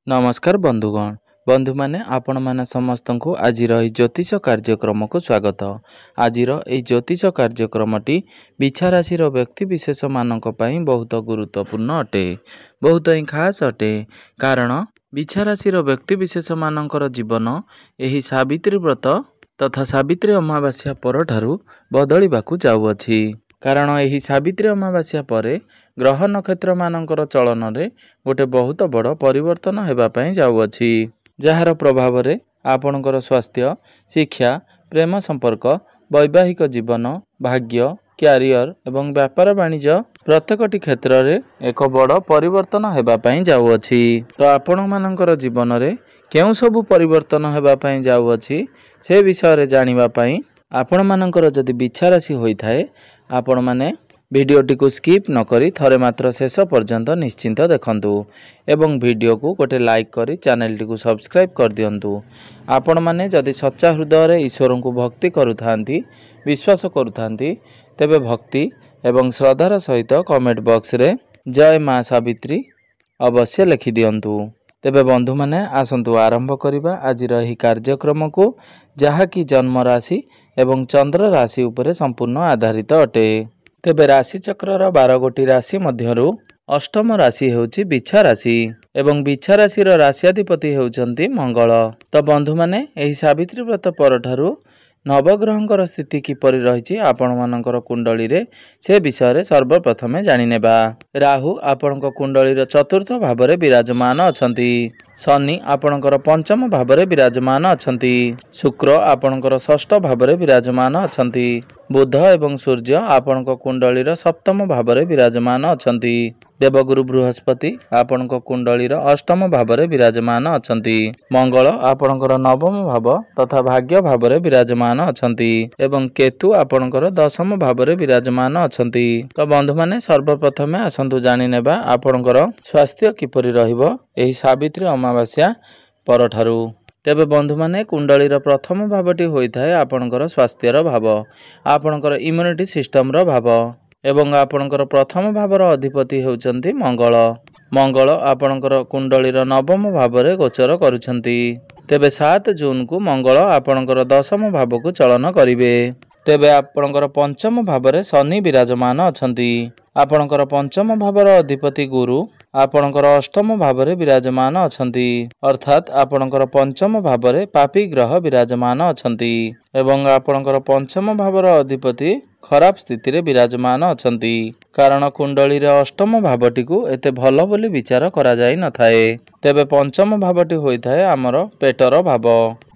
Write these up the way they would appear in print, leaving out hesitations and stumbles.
नमस्कार बंधुगण बंधु माने आपण माने समस्त को आज ज्योतिष कार्यक्रम को स्वागत। आज ज्योतिष कार्यक्रमटी बिछा राशि व्यक्ति विशेष मानक पई बहुत गुरुत्वपूर्ण अटे, बहुत ही खास अटे। कारण बिछा राशि व्यक्ति विशेष मानकर जीवन यही सावित्री व्रत तथा सावित्री अमावास्या पर ठारू बदलिबाकू जाउअछि। कारण यही सावित्री अमावास्या परे ग्रह नक्षत्र मानकर चलन रे गोटे बहुत बड़ परिवर्तन हेबा पई जाउअछि, जार प्रभाव रे आपणकर स्वास्थ्य, शिक्षा, प्रेम संपर्क, वैवाहिक जीवन, भाग्य, क्यारियर एवं व्यापार वाणिज्य प्रत्येकटी क्षेत्र रे एक बड़ परिवर्तन हेबा पई जाउअछि। तो आपण मानकर जीवन रे केउ सब परिवर्तन हेबा पई जाउअछि से विषय रे जानिबा पई आपण मानकर जदि बिछा राशि होई थाए आपण माने वीडियोटी को स्किप न करी थरे मात्र शेष पर्यंत निश्चिंत देखंतु एवं वीडियो को गोटे लाइक करी चैनल टी को सब्सक्राइब कर दियंतु। आपण माने जदि सच्चा हृदय रे ईश्वर को भक्ति करुथांती, विश्वास करुथांती, तेबे भक्ति एवं श्रद्धार सहित कमेंट बॉक्स रे जय मां सावित्री अवश्य लिखि दियंतु। तेबे बंधु माने आसंतु आरंभ करिबा आज रही कार्यक्रम को, जहा की जन्म राशि एवं चंद्र राशि उपरे संपूर्ण आधारित अटे। तेबे राशि चक्रर 12 गोटी राशि मध्यरु अष्टम राशि हेउची बिछा राशि एवं बिछा राशि राशियाधिपति हेउचंती मंगल। तो बंधु माने एही सावित्री व्रत पर ठारू नवग्रहंकर स्थिति किपरि रहिछि आपण मानकर कुंडली रे से विषय रे सर्वप्रथमे जानि नेबा। राहु आपणक कुंडली रे चतुर्थ भाव रे विराजमान अछंती, शनि आपणकर पंचम भाव रे विराजमान अछंती, शुक्र आपणकर षष्ठ भाव रे विराजमान अछंती, बुध एवं सूर्य आपणक कुंडली रे सप्तम भाव रे विराजमान अछंती, देवगुरु बृहस्पति आपणक कुंडली रे अष्टम भाव रे विराजमान अछंती, मंगल आपणकर नवम भाव तथा भाग्य भाव रे विराजमान अछंती एवं केतु आपणकर दशम भाव रे विराजमान अछंती। तो बंधु माने सर्वप्रथमे आसंतु जानि नेबा आपणकर स्वास्थ्य किपरि रहिबो एही सावित्री अमावास्या पर ठारू। तेबे बंधु माने कुंडली प्रथम भावटी होई थाए आपणकर स्वास्थ्यर भाव, आपणकर इम्यूनिटी सिस्टम रो भाव एवं आपणकर प्रथम भावर अधिपति हेउचंती मंगल। मंगल आपणकर कुंडली नवम भाव रे गोचर करुछंती। तेबे 7 जून को मंगल आपणकर दशम भाव को चलन करिवे। तेबे आपणकर पंचम भाव रे शनि विराजमान अछंती। आपणकर पंचम भावर अधिपति गुरु आपणकर अष्टम भाव रे विराजमान अछंती, अर्थात आपणकर पंचम भाव रे पापी ग्रह विराजमान अछंती एवं आपणकर पंचम भावर अधिपति खराब स्थिति रे विराजमान अछंती। कारण कुंडली रे अष्टम भावटी को एते भलो बोली विचार करा जाई न थाए। तेबे पंचम भावटी होई थाए हमर पेटर भाव।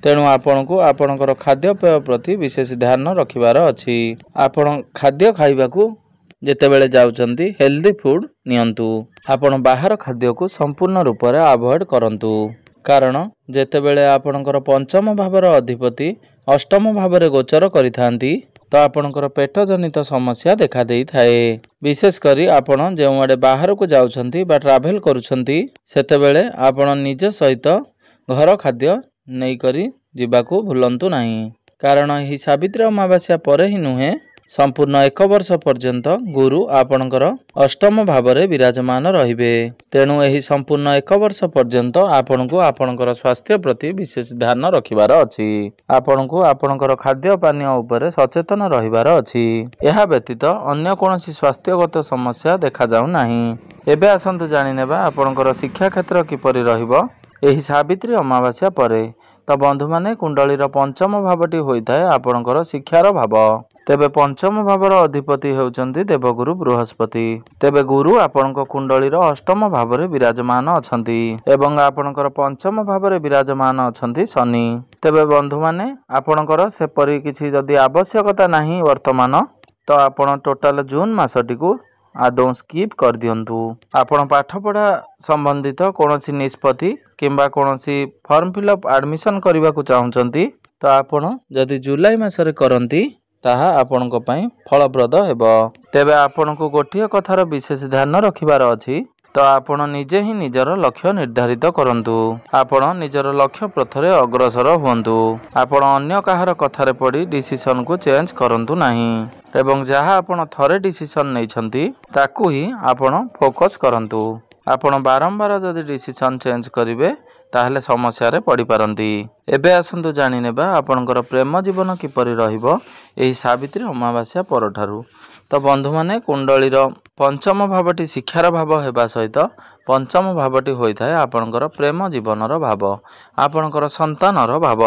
तेणु आपण को आपणकर खाद्य पेय प्रति विशेष ध्यान रखिबार अछि। आपण खाद्य खाइबा को जेतेबेले जाउचंती हेल्दी फूड नियंतु। आपण बाहर खाद्य को संपूर्ण रूप रे अवॉइड करंतु। कारण जेतेबेले आपणकर पंचम भावर अधिपति अष्टम भाव रे गोचर करिथांती तो आपणकर पेट जनित समस्या देखा देई थाए। विशेष करी आपण जेउ आडे बाहर को जाउछंती बा ट्रैवल करूछंती सेतेबेले आपण निज सहित घर खाद्य नै करी जिबाकू भूलंतु नाही। कारण ही सावित्री अमावास्या परे ही नुहे संपूर्ण 1 वर्ष पर्यंत गुरु आपणकर अष्टम भाव रे विराजमान रहिबे। तेणु एही संपूर्ण 1 वर्ष पर्यंत आपणको आपणकर स्वास्थ्य प्रति विशेष ध्यान रखिबार अछि। आपणको आपणकर खाद्य पानीय उपरे सचेतन रहिबार अछि। एहा व्यतीत अन्य कोनोसी स्वास्थ्यगत समस्या देखा जाउ नाही। एबे आसंतु जानि नेबा आपणकर शिक्षा क्षेत्र किपरि रहिबो एही सावित्री अमावास्या परे। तो बंधु माने कुंडली पंचम भावटी होई थाए आपणकर शिक्षार भाव। तेबे पंचम भावर अधिपति हेउचंती देवगुरु बृहस्पति। तेबे गुरु आपणक कुंडली अष्टम भाव रे विराजमान अछंती एवं आपणकर पंचम भाव रे विराजमान अछंती शनि। तेबे बंधु माने आपणकर सेपरि किछि जदि आवश्यकता नाही वर्तमान तो आपण टोटल जून मासटी को आदौ स्किप कर दियंतु। आपण पाठ पढ़ा संबंधित कोनोसी निष्पत्ति किंबा कोनोसी फॉर्म फिलअप एडमिशन करबा को चाहउचंती तो आपण जदि जुलाई मासरे करंती ताहा आपणक पई फलप्रद हेबो। तेबे आपणको गोटिए कथार विशेष ध्यान रखिबार अछि तो आपण निजे ही निजर लक्ष्य निर्धारित करंतु। आपण निजर लक्ष्य पथरे अग्रसर हुंतु। आपण अन्य काहार कथारे पड़ी डिसीजन को चेंज करंतु नाही एवं जहा आपण थरे डिसीजन नै छंती ताकू ही आपण फोकस करंतु। ଆପଣ ବାରମ୍ବାର ଯଦି ଡିସିସନ୍ ଚେଞ୍ଜ କରିବେ ତାହେଲେ ସମସ୍ୟାରେ ପଡ଼ିପାରନ୍ତି। ଏବେ ଆସନ୍ତୁ ଜାଣିନେବା ଆପଣଙ୍କର ପ୍ରେମ ଜୀବନ କିପରି ରହିବ ଏହି ସାବିତ୍ରୀ ଅମାବାସ୍ୟା ପରଠାରୁ। ତ ବନ୍ଧୁମାନେ, କୁଣ୍ଡଳୀର ପଞ୍ଚମ ଭାବଟି ଶିକ୍ଷାର ଭାବ ହେବା ସହିତ ପଞ୍ଚମ ଭାବଟି ହୋଇଥାଏ ଆପଣଙ୍କର ପ୍ରେମ ଜୀବନର ଭାବ, ଆପଣଙ୍କର ସନ୍ତାନର ଭାବ।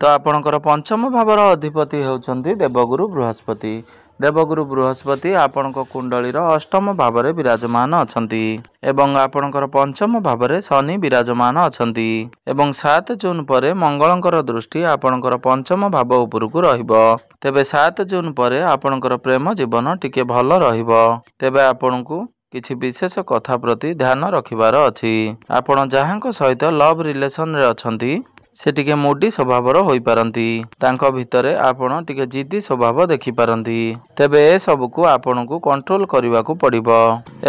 ତ ଆପଣଙ୍କର ପଞ୍ଚମ ଭାବର ଅଧିପତି ହେଉଛନ୍ତି ଦେବଗୁରୁ ବୃହସ୍ପତି। ଦେବଗୁରୁ ବୃହସ୍ପତି ଆପଣଙ୍କ କୁଣ୍ଡଳୀର ଅଷ୍ଟମ ଭାବରେ ବିରାଜମାନ ଅଛନ୍ତି ଏବଂ ଆପଣଙ୍କର ପଞ୍ଚମ ଭାବରେ ଶନି ବିରାଜମାନ ଅଛନ୍ତି ଏବଂ 7 ଜୁନ୍ ପରେ ମଙ୍ଗଳଙ୍କର ଦୃଷ୍ଟି ଆପଣଙ୍କର ପଞ୍ଚମ ଭାବ ଉପରକୁ ରହିବ। ତେବେ 7 ଜୁନ୍ ପରେ ଆପଣଙ୍କର ପ୍ରେମ ଜୀବନ ଟିକେ ଭଲ ରହିବ। ତେବେ ଆପଣଙ୍କୁ କିଛି ବିଶେଷ କଥା ପ୍ରତି ଧ୍ୟାନ ରଖିବାର ଅଛି। ଆପଣ ଯାହାଙ୍କ ସହିତ ଲଭ୍ ରିଲେସନରେ ଅଛନ୍ତି ସେ ଟିକେ ମୁଡି ସ୍ୱଭାବର ହୋଇପାରନ୍ତି। ତାଙ୍କ ଭିତରେ ଆପଣ ଟିକେ ଜିଦି ସ୍ୱଭାବ ଦେଖିପାରନ୍ତି। ତେବେ ଏସବୁକୁ ଆପଣଙ୍କୁ କଣ୍ଟ୍ରୋଲ କରିବାକୁ ପଡ଼ିବ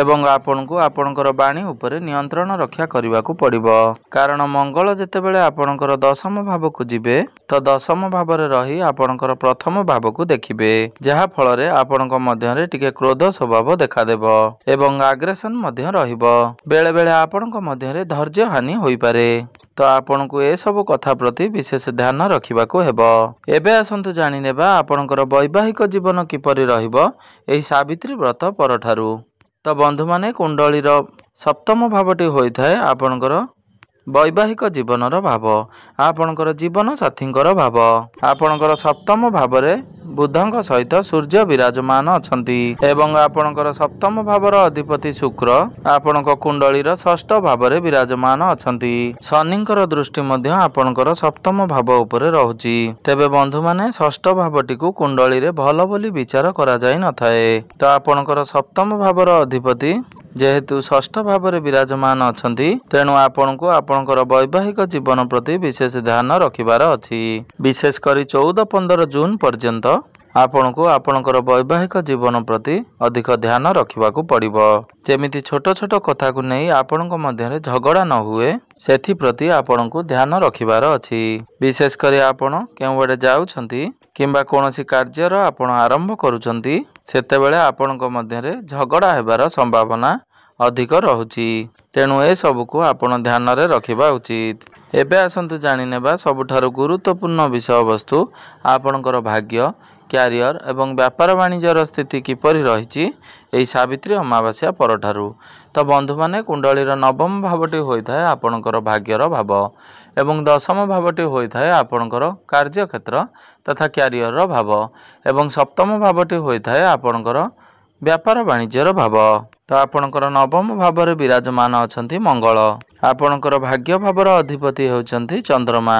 ଏବଂ ଆପଣଙ୍କୁ ଆପଣଙ୍କର ବାଣୀ ଉପରେ ନିୟନ୍ତ୍ରଣ ରକ୍ଷା କରିବାକୁ ପଡ଼ିବ। କାରଣ ମଙ୍ଗଳ ଯେତେବେଳେ ଆପଣଙ୍କର ଦଶମ ଭାବକୁ ଯିବେ ତ ଦଶମ ଭାବରେ ରହି ଆପଣଙ୍କର ପ୍ରଥମ ଭାବକୁ ଦେଖିବେ, ଯାହା ଫଳରେ ଆପଣଙ୍କ ମଧ୍ୟରେ ଟିକେ କ୍ରୋଧ ସ୍ୱଭାବ ଦେଖାଦେବ ଏବଂ ଆଗ୍ରେସନ ମଧ୍ୟ ରହିବ। ବେଳେବେଳେ ଆପଣଙ୍କ ମଧ୍ୟରେ ଧୈର୍ଯ୍ୟ ହାନି ହୋଇପାରେ। ତ ଆପଣଙ୍କୁ ଏସବୁ କଥା ପ୍ରତି ବିଶେଷ ଧ୍ୟାନ ରଖିବାକୁ ହେବ। ଏବେ ଆସନ୍ତୁ ଜାଣିନେବା ଆପଣଙ୍କର ବୈବାହିକ ଜୀବନ କିପରି ରହିବ ଏହି ସାବିତ୍ରୀ ବ୍ରତ ପରଠାରୁ। ତ ବନ୍ଧୁମାନେ, କୁଣ୍ଡଳୀର ସପ୍ତମ ଭାବଟି ହୋଇଥାଏ ଆପଣଙ୍କର ବୈବାହିକ ଜୀବନର ଭାବ, ଆପଣଙ୍କର ଜୀବନ ସାଥୀଙ୍କର ଭାବ। ଆପଣଙ୍କର ସପ୍ତମ ଭାବରେ ବୁଧଙ୍କ ସହିତ ସୂର୍ଯ୍ୟ ବିରାଜମାନ ଅଛନ୍ତି ଏବଂ ଆପଣଙ୍କର ସପ୍ତମ ଭାବର ଅଧିପତି ଶୁକ୍ର ଆପଣଙ୍କ କୁଣ୍ଡଳୀର ଷଷ୍ଠ ଭାବରେ ବିରାଜମାନ ଅଛନ୍ତି। ଶନିଙ୍କର ଦୃଷ୍ଟି ମଧ୍ୟ ଆପଣଙ୍କର ସପ୍ତମ ଭାବ ଉପରେ ରହୁଛି। ତେବେ ବନ୍ଧୁମାନେ, ଷଷ୍ଠ ଭାବଟିକୁ କୁଣ୍ଡଳୀରେ ଭଲ ବୋଲି ବିଚାର କରାଯାଇ ନଥାଏ। ତ ଆପଣଙ୍କର ସପ୍ତମ ଭାବର ଅଧିପତି ଯେହେତୁ ଷଷ୍ଠ ଭାବରେ ବିରାଜମାନ ଅଛନ୍ତି, ତେଣୁ ଆପଣଙ୍କୁ ଆପଣଙ୍କର ବୈବାହିକ ଜୀବନ ପ୍ରତି ବିଶେଷ ଧ୍ୟାନ ରଖିବାର ଅଛି। ବିଶେଷ କରି 14-15 ଜୁନ୍ ପର୍ଯ୍ୟନ୍ତ ଆପଣଙ୍କୁ ଆପଣଙ୍କର ବୈବାହିକ ଜୀବନ ପ୍ରତି ଅଧିକ ଧ୍ୟାନ ରଖିବାକୁ ପଡ଼ିବ। ଯେମିତି ଛୋଟ ଛୋଟ କଥାକୁ ନେଇ ଆପଣଙ୍କ ମଧ୍ୟରେ ଝଗଡ଼ା ନ ହୁଏ ସେଥିପ୍ରତି ଆପଣଙ୍କୁ ଧ୍ୟାନ ରଖିବାର ଅଛି। ବିଶେଷ କରି ଆପଣ କେଉଁଆଡ଼େ ଯାଉଛନ୍ତି କିମ୍ବା କୌଣସି କାର୍ଯ୍ୟର ଆପଣ ଆରମ୍ଭ କରୁଛନ୍ତି ସେତେବେଳେ ଆପଣଙ୍କ ମଧ୍ୟରେ ଝଗଡ଼ା ହେବାର ସମ୍ଭାବନା ଅଧିକ ରହୁଛି। ତେଣୁ ଏସବୁକୁ ଆପଣ ଧ୍ୟାନରେ ରଖିବା ଉଚିତ। ଏବେ ଆସନ୍ତୁ ଜାଣିନେବା ସବୁଠାରୁ ଗୁରୁତ୍ୱପୂର୍ଣ୍ଣ ବିଷୟବସ୍ତୁ ଆପଣଙ୍କର ଭାଗ୍ୟ, କ୍ୟାରିୟର ଏବଂ ବ୍ୟାପାର ବାଣିଜ୍ୟର ସ୍ଥିତି କିପରି ରହିଛି ଏହି ସାବିତ୍ରୀ ଅମାବାସ୍ୟା ପରଠାରୁ। ତ ବନ୍ଧୁମାନେ, କୁଣ୍ଡଳୀର ନବମ ଭାବଟି ହୋଇଥାଏ ଆପଣଙ୍କର ଭାଗ୍ୟର ଭାବ ଏବଂ ଦଶମ ଭାବଟି ହୋଇଥାଏ ଆପଣଙ୍କର କାର୍ଯ୍ୟକ୍ଷେତ୍ର ତଥା କ୍ୟାରିୟରର ଭାବ ଏବଂ ସପ୍ତମ ଭାବଟି ହୋଇଥାଏ ଆପଣଙ୍କର ବ୍ୟାପାର ବାଣିଜ୍ୟର ଭାବ। ତ ଆପଣଙ୍କର ନବମ ଭାବରେ ବିରାଜମାନ ଅଛନ୍ତି ମଙ୍ଗଳ। ଆପଣଙ୍କର ଭାଗ୍ୟ ଭାବର ଅଧିପତି ହେଉଛନ୍ତି ଚନ୍ଦ୍ରମା।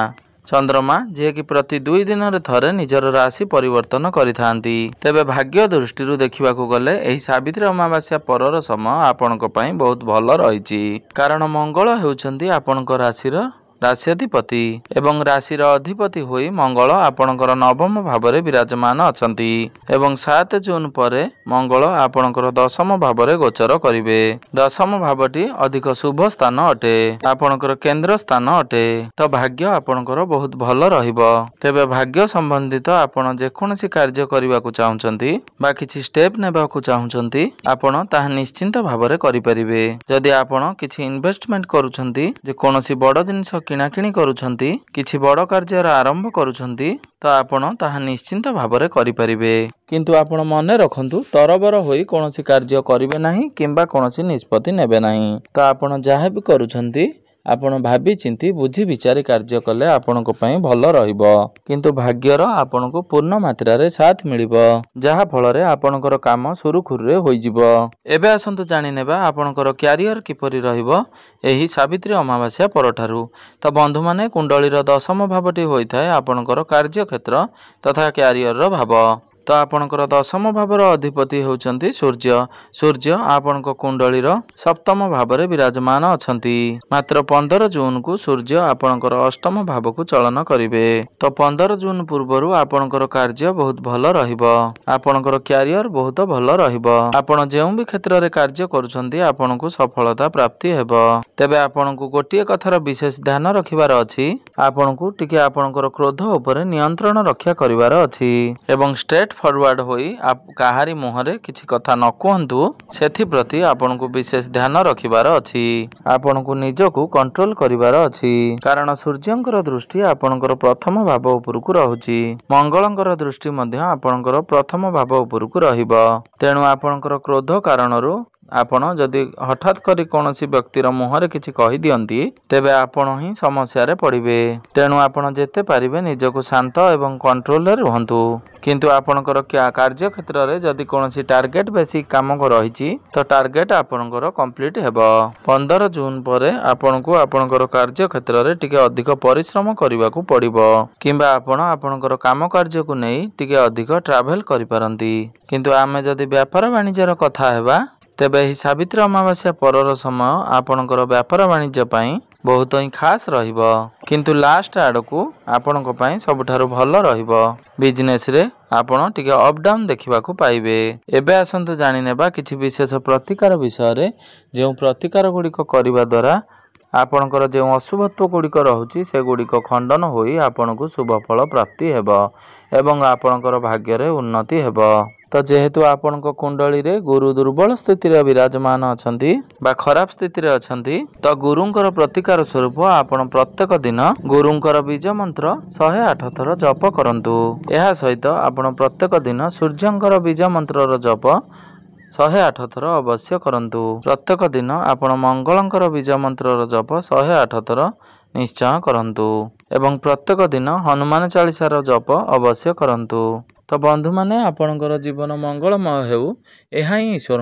ଚନ୍ଦ୍ରମା ଯିଏକି ପ୍ରତି 2 ଦିନରେ ଥରେ ନିଜର ରାଶି ପରିବର୍ତ୍ତନ କରିଥାନ୍ତି। ତେବେ ଭାଗ୍ୟ ଦୃଷ୍ଟିରୁ ଦେଖିବାକୁ ଗଲେ ଏହି ସାବିତ୍ରୀ ଅମାବାସ୍ୟା ପରର ସମୟ ଆପଣଙ୍କ ପାଇଁ ବହୁତ ଭଲ ରହିଛି। କାରଣ ମଙ୍ଗଳ ହେଉଛନ୍ତି ଆପଣଙ୍କ ରାଶିର ରାଶ୍ୟାଧିପତି ଏବଂ ରାଶିର ଅଧିପତି ହୋଇ ମଙ୍ଗଳ ଆପଣଙ୍କର ନବମ ଭାବରେ ବିରାଜମାନ ଅଛନ୍ତି ଏବଂ 7 ଜୁନ୍ ପରେ ମଙ୍ଗଳ ଆପଣଙ୍କର ଦଶମ ଭାବରେ ଗୋଚର କରିବେ। ଦଶମ ଭାବଟି ଅଧିକ ଶୁଭ ସ୍ଥାନ ଅଟେ, ଆପଣଙ୍କର କେନ୍ଦ୍ର ସ୍ଥାନ ଅଟେ। ତ ଭାଗ୍ୟ ଆପଣଙ୍କର ବହୁତ ଭଲ ରହିବ। ତେବେ ଭାଗ୍ୟ ସମ୍ବନ୍ଧିତ ଆପଣ ଯେକୌଣସି କାର୍ଯ୍ୟ କରିବାକୁ ଚାହୁଁଛନ୍ତି ବା କିଛି ଷ୍ଟେପ୍ ନେବାକୁ ଚାହୁଁଛନ୍ତି ଆପଣ ତାହା ନିଶ୍ଚିନ୍ତ ଭାବରେ କରିପାରିବେ। ଯଦି ଆପଣ କିଛି ଇନଭେଷ୍ଟମେଣ୍ଟ କରୁଛନ୍ତି, ଯେ କୌଣସି ବଡ଼ ଜିନିଷ କିଣାକିଣି କରୁଛନ୍ତି, କିଛି ବଡ଼ କାର୍ଯ୍ୟର ଆରମ୍ଭ କରୁଛନ୍ତି ତ ଆପଣ ତାହା ନିଶ୍ଚିନ୍ତ ଭାବରେ କରିପାରିବେ। କିନ୍ତୁ ଆପଣ ମନେ ରଖନ୍ତୁ, ତରବର ହୋଇ କୌଣସି କାର୍ଯ୍ୟ କରିବେ ନାହିଁ କିମ୍ବା କୌଣସି ନିଷ୍ପତ୍ତି ନେବେ ନାହିଁ। ତ ଆପଣ ଯାହା ବି କରୁଛନ୍ତି ଆପଣ ଭାବି ଚିନ୍ତି ବୁଝି ବିଚାରି କାର୍ଯ୍ୟ କଲେ ଆପଣଙ୍କ ପାଇଁ ଭଲ ରହିବ। କିନ୍ତୁ ଭାଗ୍ୟର ଆପଣଙ୍କୁ ପୂର୍ଣ୍ଣ ମାତ୍ରାରେ ସାଥ ମିଳିବ, ଯାହା ଫଳରେ ଆପଣଙ୍କର କାମ ସୁରୁଖୁରୁରେ ହୋଇଯିବ। ଏବେ ଆସନ୍ତୁ ଜାଣିନେବା ଆପଣଙ୍କର କ୍ୟାରିୟର କିପରି ରହିବ ଏହି ସାବିତ୍ରୀ ଅମାବାସ୍ୟା ପରଠାରୁ। ତ ବନ୍ଧୁମାନେ, କୁଣ୍ଡଳୀର ଦଶମ ଭାବଟି ହୋଇଥାଏ ଆପଣଙ୍କର କାର୍ଯ୍ୟକ୍ଷେତ୍ର ତଥା କ୍ୟାରିୟରର ଭାବ। ତ ଆପଣଙ୍କର ଦଶମ ଭାବର ଅଧିପତି ହେଉଛନ୍ତି ସୂର୍ଯ୍ୟ। ସୂର୍ଯ୍ୟ ଆପଣଙ୍କ କୁଣ୍ଡଳୀର ସପ୍ତମ ଭାବରେ ବିରାଜମାନ ଅଛନ୍ତି। ମାତ୍ର 15 ଜୁନ୍କୁ ସୂର୍ଯ୍ୟ ଆପଣଙ୍କର ଅଷ୍ଟମ ଭାବକୁ ଚଳନ କରିବେ। ତ 15 ଜୁନ୍ ପୂର୍ବରୁ ଆପଣଙ୍କର କାର୍ଯ୍ୟ ବହୁତ ଭଲ ରହିବ, ଆପଣଙ୍କର କ୍ୟାରିୟର ବହୁତ ଭଲ ରହିବ। ଆପଣ ଯେଉଁ ବି କ୍ଷେତ୍ରରେ କାର୍ଯ୍ୟ କରୁଛନ୍ତି ଆପଣଙ୍କୁ ସଫଳତା ପ୍ରାପ୍ତି ହେବ। ତେବେ ଆପଣଙ୍କୁ ଗୋଟିଏ କଥାର ବିଶେଷ ଧ୍ୟାନ ରଖିବାର ଅଛି, ଆପଣଙ୍କୁ ଟିକେ ଆପଣଙ୍କର କ୍ରୋଧ ଉପରେ ନିୟନ୍ତ୍ରଣ ରକ୍ଷା କରିବାର ଅଛି ଏବଂ ଷ୍ଟ୍ରେଟ୍ फरवर्ड होई काहारी मुहरे किछि कथा न कहंतु सेथिप्रति आपनकु विशेष ध्यान रखिबार अछि। आपनकु निजकु कंट्रोल करिबार अछि कारण सूर्यंकर दृष्टि आपनकर प्रथम भाव उपरकु रहुछि। मंगलंकर दृष्टि मध्य आपनकर प्रथम भाव उपरकु रहिबो। तेणु आपनकर क्रोध कारणरु आपण जदि हठात करी कोनोसी व्यक्तिर मुहरे किछि कहि दियंती तेबे आपण ही समस्या रे पड़िबे। तेणु आपण जेते पारिबे निजको शांत एवं कंट्रोल रे रहंतु। किंतु आपणकर कार्य क्षेत्र रे जदि कोनोसी टार्गेट बेसी काम को रहिछि तो टार्गेट आपणकर कंप्लीट हेबो। 15 जून परे आपणको आपणकर कार्य क्षेत्र रे टिके अधिक परिश्रम करिवा को पड़िबो किंबा आपण आपणकर काम कार्य को नै टिके अधिक ट्रैवल करि पारंती। किंतु आमे जदि व्यापार वाणिज्यर कथा हेबा तेबे ही सावित्री अमावास्या परर समय आपणकर व्यापार वाणिज्य पई बहुत ही खास रहिबो। किंतु लास्ट आडकू आपणक पई सबठारु भलो रहिबो। बिजनेस रे आपण टिके अप डाउन देखिबा को पाइबे। एबे आसंतु जानि नेबा किछि विशेष प्रतिकार विषय रे जे प्रतिकार गुडी को करिबा द्वारा आपणकर जे अशुभत्व गुडी को रहुछि से गुडी को खंडन होई आपणकु शुभ फल प्राप्ति हेबो एवं आपणकर भाग्य रे उन्नति हेबो। तो जेहेतु आपनक कुंडली रे गुरु दुर्बल स्थिति रे विराजमान अछंती बा खराब स्थिति रे अछंती तो गुरुंकर प्रतिकार स्वरूप आपण प्रत्येक दिन गुरुंकर बीज मंत्र 108 थर जप करंतु। एहा सहित आपण प्रत्येक दिन सूर्यंकर बीज मंत्र रो जप 108 थर अवश्य करंतु। प्रत्येक दिन आपण मंगलंकर बीज मंत्र रो जप 108 थर निश्चय करंतु एवं प्रत्येक दिन हनुमान चालीसा रो जप अवश्य करंतु। तो बंधु माने आपणकर जीवन मंगलमय हेउ एहा ही ईश्वर